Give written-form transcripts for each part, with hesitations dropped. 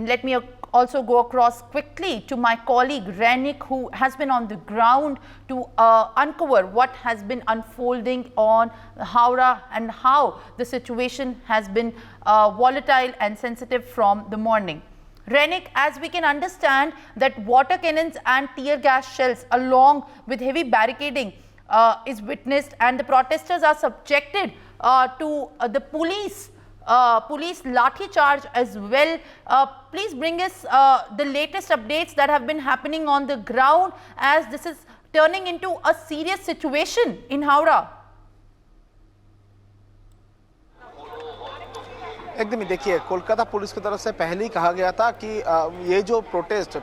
let me also go across quickly to my colleague Renik, who has been on the ground to uncover what has been unfolding on Howrah and how the situation has been volatile and sensitive from the morning. Renik, as we can understand that water cannons and tear gas shells along with heavy barricading is witnessed, and the protesters are subjected to the police lathi charge as well. Please bring us the latest updates that have been happening on the ground, as this is turning into a serious situation in Howrah. एकदम ही देखिए, Kolkata police की तरफ से पहले ही कहा गया था कि ये जो प्रोटेस्ट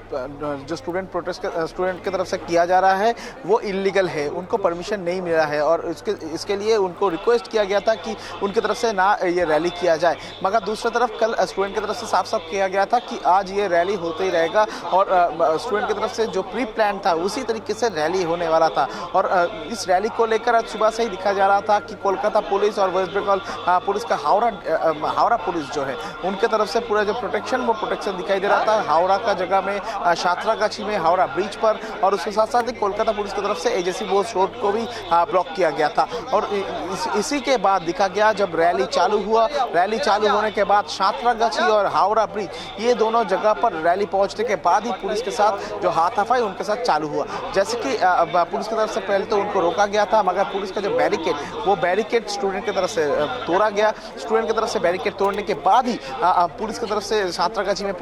जो स्टूडेंट की तरफ से किया जा रहा है वो इलीगल है, उनको परमिशन नहीं मिला है और इसके लिए उनको रिक्वेस्ट किया गया था कि उनकी तरफ से ना ये रैली किया जाए। मगर दूसरी तरफ कल स्टूडेंट की तरफ से साफ साफ किया गया था कि आज ये रैली होते ही रहेगा और स्टूडेंट की तरफ से जो प्री प्लान था उसी तरीके से रैली होने वाला था। और इस रैली को लेकर आज सुबह से ही दिखा जा रहा था कि कोलकाता पुलिस और वेस्ट बंगाल पुलिस का हावड़ा पुलिस जो है उनके तरफ से पूरा जो प्रोटेक्शन दिखाई दे रहा था हावड़ा का जगह में, सातरागाछी में, हावड़ा ब्रिज पर, और उसके साथ साथ ही कोलकाता पुलिस की तरफ से एजेसी बोस रोड को भी ब्लॉक किया गया था। और इसी के बाद दिखा गया जब रैली चालू हुआ, रैली चालू होने के बाद सातरागाछी और हावड़ा ब्रिज ये दोनों जगह पर रैली पहुंचने के बाद ही पुलिस के साथ जो हाथापाई उनके साथ चालू हुआ। जैसे कि पुलिस की तरफ से पहले तो उनको रोका गया था, मगर पुलिस का जो बैरिकेड स्टूडेंट की तरफ से तोड़ा गया। स्टूडेंट की तरफ से बैरिकेड तोड़ने के बाद ही पुलिस की तरफ से सातरागाछी में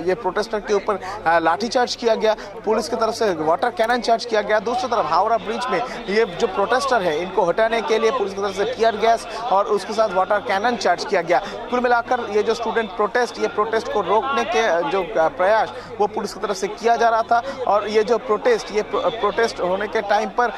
ये प्रोटेस्टर के ऊपर लाठीचार्ज किया गया, पुलिस की तरफ से वाटर कैनन चार्ज किया गया। दूसरी तरफ हावड़ा ब्रिज में ये जो प्रोटेस्टर है इनको हटाने के लिए पुलिस की तरफ से टीयर गैस और उसके साथ वाटर कैनन चार्ज किया गया। कुल मिलाकर ये जो स्टूडेंट प्रोटेस्ट को रोकने के जो प्रयास वो पुलिस की तरफ से किया जा रहा था। और ये जो प्रोटेस्ट होने के टाइम पर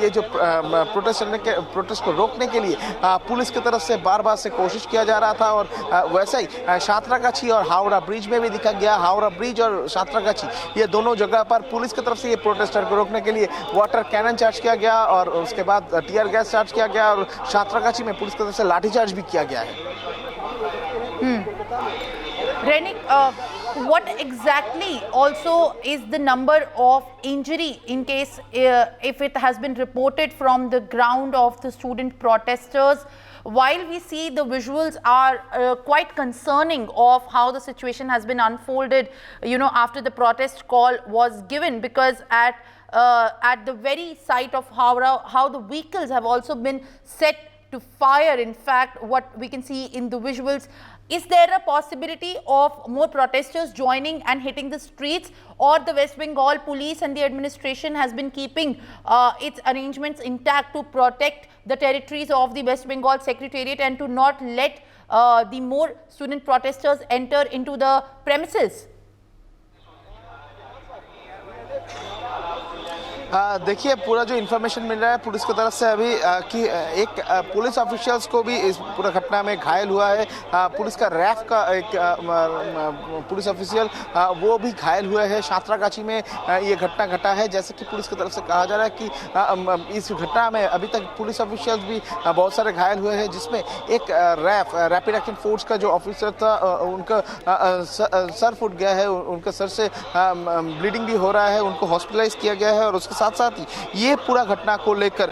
ये जो प्रोटेस्ट को रोकने के लिए पुलिस की तरफ से बार से कोशिश किया जा रहा था। और वैसा ही सातरागाछी और हावड़ा ब्रिज में भी दिखा गया। हावड़ा ब्रिज और सातरागाछी ये दोनों जगह पर पुलिस की तरफ से ये प्रोटेस्टर को रोकने के लिए वाटर कैनन चार्ज किया गया और उसके बाद टीयर गैस चार्ज किया गया और सातरागाछी में पुलिस की तरफ से लाठीचार्ज भी किया गया है। Renik, what exactly also is the number of injury in case if it has been reported from the ground of the student protesters? While we see the visuals are quite concerning of how the situation has been unfolded, after the protest call was given, because at the very site of Howrah, how the vehicles have also been set to fire. In fact, what we can see in the visuals, is there a possibility of more protesters joining and hitting the streets, or the West Bengal police and the administration has been keeping its arrangements intact to protect the territories of the West Bengal Secretariat and to not let the more student protesters enter into the premises? देखिए, पूरा जो information मिल रहा है police की तरफ से अभी कि एक पुलिस ऑफिशियल्स को भी इस पूरा घटना में घायल हुआ है। पुलिस का रैफ का एक पुलिस ऑफिशियल वो भी घायल हुए हैं। सातरागाछी में ये घटना घटा है। जैसे कि पुलिस की तरफ से कहा जा रहा है कि इस घटना में अभी तक पुलिस ऑफिशियल्स भी बहुत सारे घायल हुए हैं, जिसमें एक रैपिड एक्शन फोर्स का जो ऑफिसर था उनका सर फूट गया है, उनके सर से ब्लीडिंग भी हो रहा है, उनको हॉस्पिटलाइज किया गया है। और उसके साथ ही ये पूरा घटना को लेकर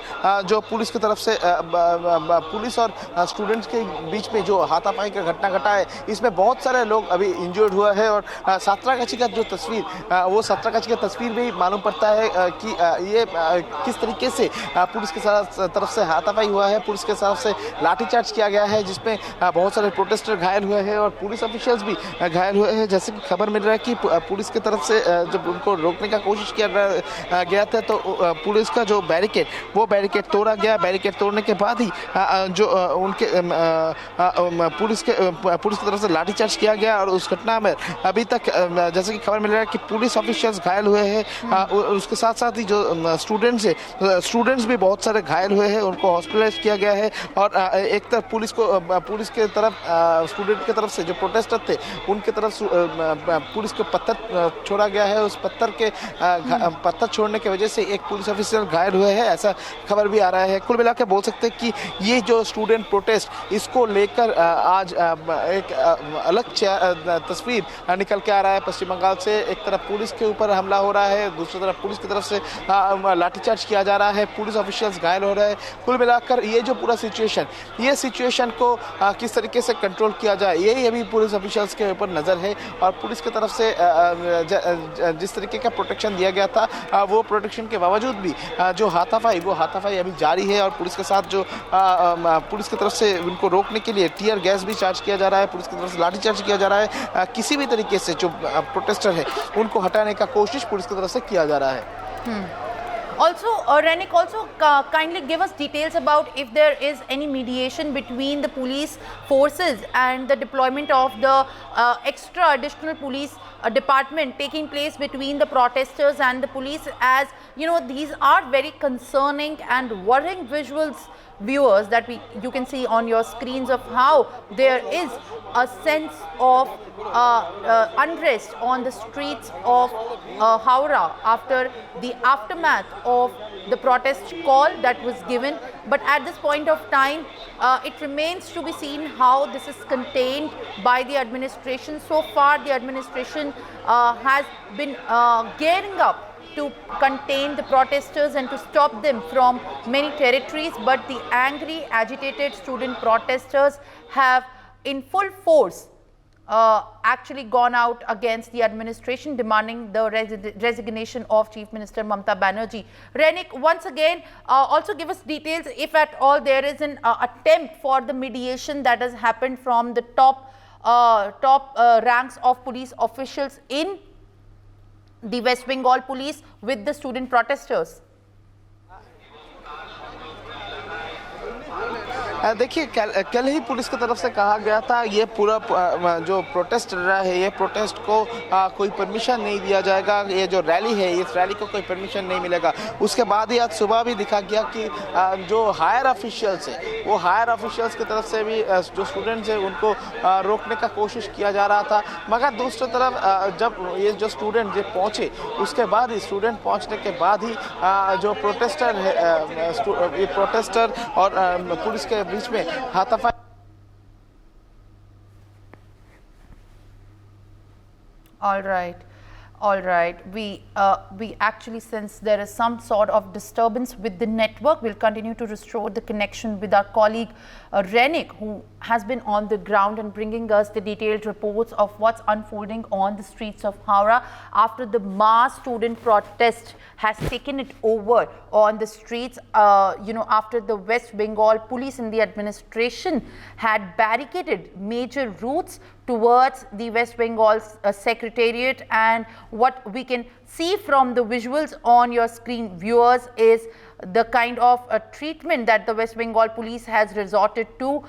जो पुलिस की तरफ से पुलिस और स्टूडेंट्स के बीच में जो हाथापाई का घटना घटा है, इसमें बहुत सारे लोग अभी इंजर्ड हुआ है। और सातरागाछी का जो तस्वीर वो सातरागाछी का तस्वीर भी मालूम पड़ता है कि ये किस तरीके से पुलिस के तरफ से हाथापाई हुआ है, पुलिस के तरफ से लाठीचार्ज किया गया है, जिसमें बहुत सारे प्रोटेस्टर घायल हुए हैं और पुलिस ऑफिशियल्स भी घायल हुए हैं। जैसे कि खबर मिल रहा है कि पुलिस की तरफ से जब उनको रोकने का कोशिश किया गया था तो पुलिस का जो बैरिकेड तोड़ा गया। बैरिकेड तोड़ने के बाद ही जो उनके पुलिस की तरफ से लाठीचार्ज किया गया। और उस घटना में अभी तक जैसे कि खबर मिल रहा है कि पुलिस ऑफिशियल्स घायल हुए हैं। उसके साथ ही जो स्टूडेंट्स भी बहुत सारे घायल हुए हैं, उनको हॉस्पिटलाइज किया गया है। और एक तरफ पुलिस के तरफ स्टूडेंट की तरफ से जो प्रोटेस्टर थे उनके तरफ पुलिस को पत्थर छोड़ा गया है। उस पत्थर छोड़ने की वजह वजह से एक पुलिस ऑफिसर घायल हुए हैं, ऐसा खबर भी आ रहा है। कुल मिलाकर बोल सकते हैं कि ये जो स्टूडेंट प्रोटेस्ट इसको लेकर आज एक अलग तस्वीर निकल के आ रहा है पश्चिम बंगाल से। एक तरफ पुलिस के ऊपर हमला हो रहा है, दूसरी तरफ पुलिस की तरफ से लाठीचार्ज किया जा रहा है, पुलिस ऑफिशियल्स घायल हो रहे हैं। कुल मिलाकर ये जो पूरा ये सिचुएशन को किस तरीके से कंट्रोल किया जाए, यही अभी पुलिस ऑफिशियल्स के ऊपर नज़र है। और पुलिस की तरफ से जिस तरीके का प्रोटेक्शन दिया गया था, वो प्रोटेक्शन के बावजूद भी जो हाथापाई अभी जारी है। और पुलिस के साथ जो पुलिस की तरफ से उनको रोकने के लिए टीयर गैस भी चार्ज किया जा रहा है, पुलिस की तरफ से लाठी चार्ज किया जा रहा है। किसी भी तरीके से जो प्रोटेस्टर है उनको हटाने का कोशिश पुलिस की तरफ से किया जा रहा है। Also, Renik, also kindly give us details about if there is any mediation between the police forces and the deployment of the extra additional police department taking place between the protesters and the police, as you know, these are very concerning and worrying visuals, viewers, that you can see on your screens of how there is a sense of unrest on the streets of Howrah after the aftermath of the protest call that was given. But at this point of time, it remains to be seen how this is contained by the administration. So far, the administration has been gearing up to contain the protesters and to stop them from many territories, but the angry, agitated student protesters have in full force actually gone out against the administration, demanding the resignation of Chief Minister Mamata Banerjee. Renik, once again, also give us details if at all there is an attempt for the mediation that has happened from the top ranks of police officials in the West Bengal police with the student protesters. देखिए, कल ही police की तरफ से कहा गया था ये पूरा जो प्रोटेस्ट चल रहा है, ये प्रोटेस्ट को कोई परमिशन नहीं दिया जाएगा, ये जो रैली है इस रैली को कोई परमिशन नहीं मिलेगा। उसके बाद ही आज सुबह भी दिखा गया कि जो हायर ऑफिशियल्स है वो हायर ऑफिशियल्स की तरफ से भी जो स्टूडेंट्स है उनको रोकने का कोशिश किया जा रहा था। मगर दूसरी तरफ जब ये जो स्टूडेंट जो पहुँचे उसके बाद ही स्टूडेंट पहुँचने के बाद ही जो प्रोटेस्टर है ये प्रोटेस्टर और पुलिस के बीच में हाथापाई। All right. We actually sense there is some sort of disturbance with the network. We'll continue to restore the connection with our colleague Renik, who has been on the ground and bringing us the detailed reports of what's unfolding on the streets of Howrah after the mass student protest has taken it over on the streets. After the West Bengal police and the administration had barricaded major routes towards the West Bengal Secretariat, and what we can see from the visuals on your screen, viewers, is the kind of treatment that the West Bengal police has resorted to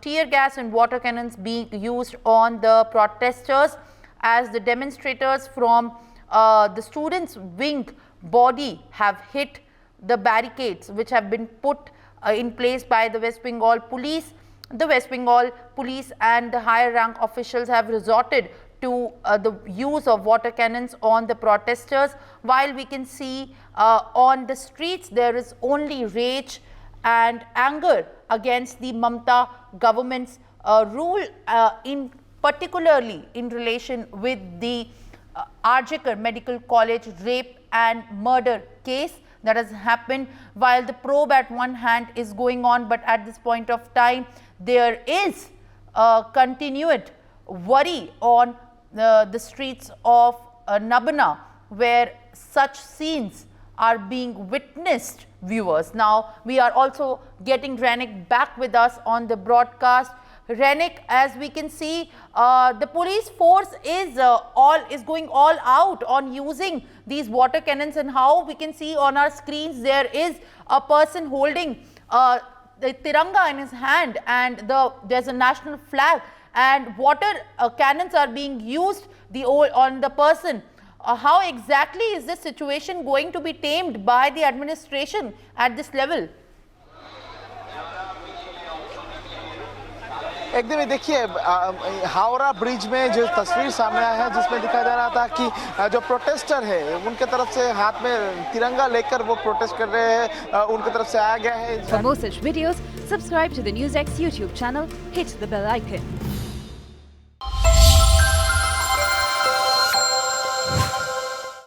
tear gas and water cannons being used on the protesters, as the demonstrators from the students' wing body have hit the barricades which have been put in place by the West Bengal police. The West Bengal police and the higher rank officials have resorted to the use of water cannons on the protesters, while we can see on the streets there is only rage and anger against the Mamata government's rule, in particularly in relation with the RJ Medical College rape and murder case that has happened. While the probe at one hand is going on, but at this point of time there is continued worry on the streets of Nabana, where such scenes are being witnessed, viewers. Now we are also getting Renik back with us on the broadcast. Renik, as we can see, the police force is going all out on using these water cannons, and how we can see on our screens there is a person holding the Tiranga in his hand, and there's a national flag, and water cannons are being used on the person. How exactly is this situation going to be tamed by the administration at this level? एकदम ही देखिए Howrah bridge में जो तस्वीर सामने आया है जिसमें दिखाया जा रहा था कि जो प्रोटेस्टर है उनके तरफ से हाथ में तिरंगा लेकर वो प्रोटेस्ट कर रहे हैं, उनकी तरफ से आया गया है। For more such videos, subscribe to the NewsX YouTube channel, hit the bell icon.